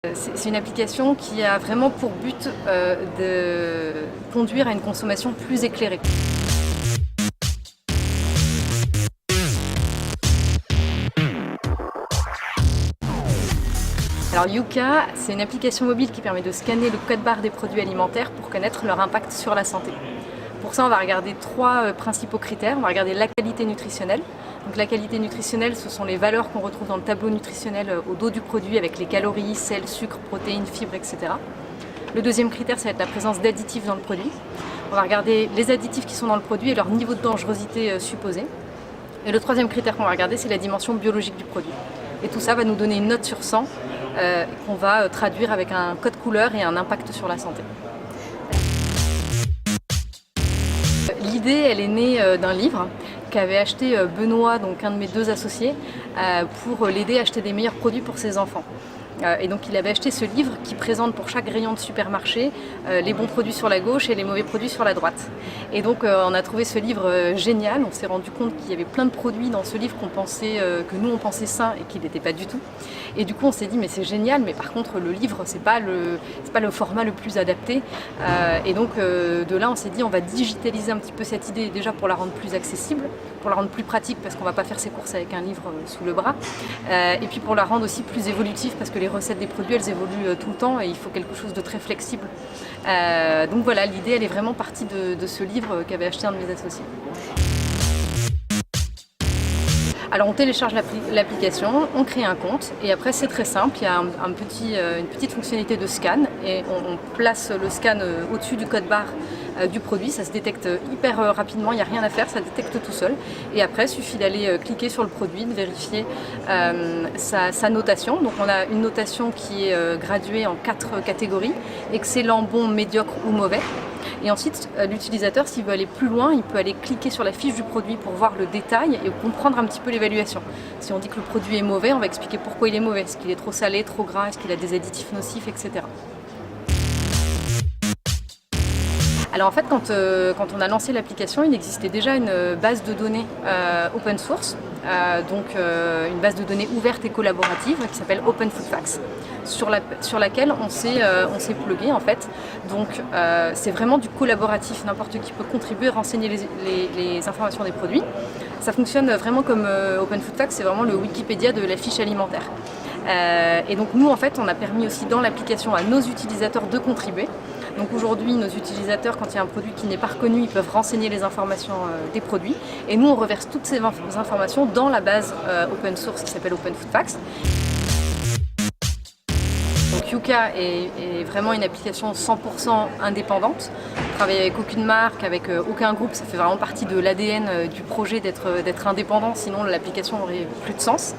C'est une application qui a vraiment pour but de conduire à une consommation plus éclairée. Alors Yuka, c'est une application mobile qui permet de scanner le code-barre des produits alimentaires pour connaître leur impact sur la santé. Pour ça, on va regarder trois principaux critères. On va regarder la qualité nutritionnelle. Donc, la qualité nutritionnelle, ce sont les valeurs qu'on retrouve dans le tableau nutritionnel au dos du produit avec les calories, sel, sucre, protéines, fibres, etc. Le deuxième critère, ça va être la présence d'additifs dans le produit. On va regarder les additifs qui sont dans le produit et leur niveau de dangerosité supposé. Et le troisième critère qu'on va regarder, c'est la dimension biologique du produit. Et tout ça va nous donner une note sur 100 qu'on va traduire avec un code couleur et un impact sur la santé. L'idée, elle est née d'un livre qu'avait acheté Benoît, donc un de mes deux associés, pour l'aider à acheter des meilleurs produits pour ses enfants. Et donc il avait acheté ce livre qui présente pour chaque rayon de supermarché les bons produits sur la gauche et les mauvais produits sur la droite. Et donc on a trouvé ce livre génial, on s'est rendu compte qu'il y avait plein de produits dans ce livre que nous on pensait sains et qu'il n'était pas du tout. Et du coup on s'est dit mais c'est génial, mais par contre le livre c'est pas le format le plus adapté. Et donc de là on s'est dit on va digitaliser un petit peu cette idée déjà pour la rendre plus accessible, pour la rendre plus pratique parce qu'on va pas faire ses courses avec un livre sous le bras, et puis pour la rendre aussi plus évolutive parce que les recettes des produits elles évoluent tout le temps et il faut quelque chose de très flexible. Donc voilà, l'idée elle est vraiment partie de ce livre qu'avait acheté un de mes associés. Alors on télécharge l'application, on crée un compte et après c'est très simple, il y a une petite fonctionnalité de scan et on place le scan au-dessus du code barre du produit, ça se détecte hyper rapidement, il n'y a rien à faire, ça détecte tout seul et après il suffit d'aller cliquer sur le produit, de vérifier sa notation. Donc on a une notation qui est graduée en 4 catégories, excellent, bon, médiocre ou mauvais. Et ensuite, l'utilisateur, s'il veut aller plus loin, il peut aller cliquer sur la fiche du produit pour voir le détail et comprendre un petit peu l'évaluation. Si on dit que le produit est mauvais, on va expliquer pourquoi il est mauvais. Est-ce qu'il est trop salé, trop gras, est-ce qu'il a des additifs nocifs, etc. Alors en fait, quand on a lancé l'application, il existait déjà une base de données open source, une base de données ouverte et collaborative qui s'appelle Open Food Facts, sur laquelle on s'est plugué en fait. Donc c'est vraiment du collaboratif, n'importe qui peut contribuer, renseigner les informations des produits. Ça fonctionne vraiment comme Open Food Facts, c'est vraiment le Wikipédia de la fiche alimentaire. Et donc nous en fait, on a permis aussi dans l'application à nos utilisateurs de contribuer. Donc aujourd'hui, nos utilisateurs, quand il y a un produit qui n'est pas reconnu, ils peuvent renseigner les informations des produits. Et nous, on reverse toutes ces informations dans la base open source qui s'appelle Open Food Facts. Donc Yuka est vraiment une application 100% indépendante. On travaille avec aucune marque, avec aucun groupe. Ça fait vraiment partie de l'ADN du projet d'être indépendant, sinon l'application n'aurait plus de sens.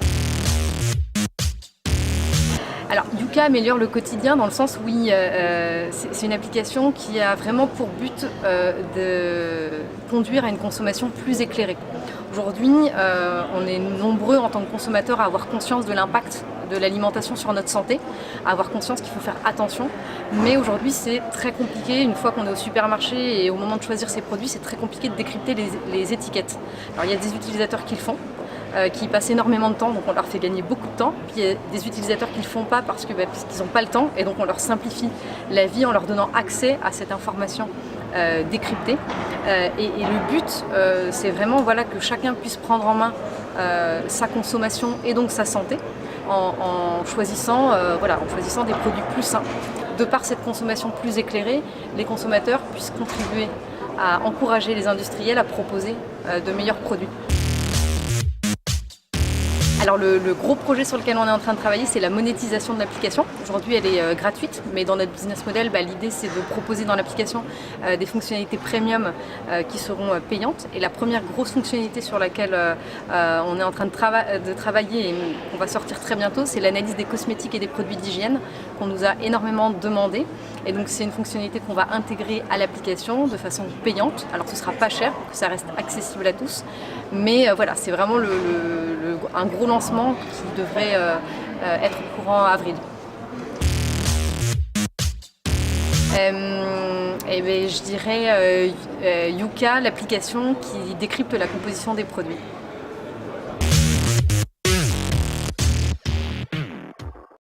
Alors Yuka améliore le quotidien dans le sens où c'est une application qui a vraiment pour but de conduire à une consommation plus éclairée. Aujourd'hui, on est nombreux en tant que consommateurs à avoir conscience de l'impact de l'alimentation sur notre santé, à avoir conscience qu'il faut faire attention. Mais aujourd'hui, c'est très compliqué. Une fois qu'on est au supermarché et au moment de choisir ses produits, c'est très compliqué de décrypter les étiquettes. Alors il y a des utilisateurs qui le font, qui passent énormément de temps, donc on leur fait gagner beaucoup de temps. Puis il y a des utilisateurs qui ne le font pas parce qu'ils n'ont pas le temps et donc on leur simplifie la vie en leur donnant accès à cette information décryptée. Et le but, c'est vraiment que chacun puisse prendre en main sa consommation et donc sa santé en choisissant des produits plus sains. De par cette consommation plus éclairée, les consommateurs puissent contribuer à encourager les industriels à proposer de meilleurs produits. Alors le gros projet sur lequel on est en train de travailler, c'est la monétisation de l'application. Aujourd'hui, elle est gratuite, mais dans notre business model, l'idée c'est de proposer dans l'application des fonctionnalités premium qui seront payantes. Et la première grosse fonctionnalité sur laquelle on est en train de travailler et qu'on va sortir très bientôt, c'est l'analyse des cosmétiques et des produits d'hygiène qu'on nous a énormément demandé. Et donc c'est une fonctionnalité qu'on va intégrer à l'application de façon payante. Alors ce sera pas cher pour que ça reste accessible à tous, mais c'est vraiment un gros lancement qui devrait être courant avril. Je dirais Yuka, l'application qui décrypte la composition des produits.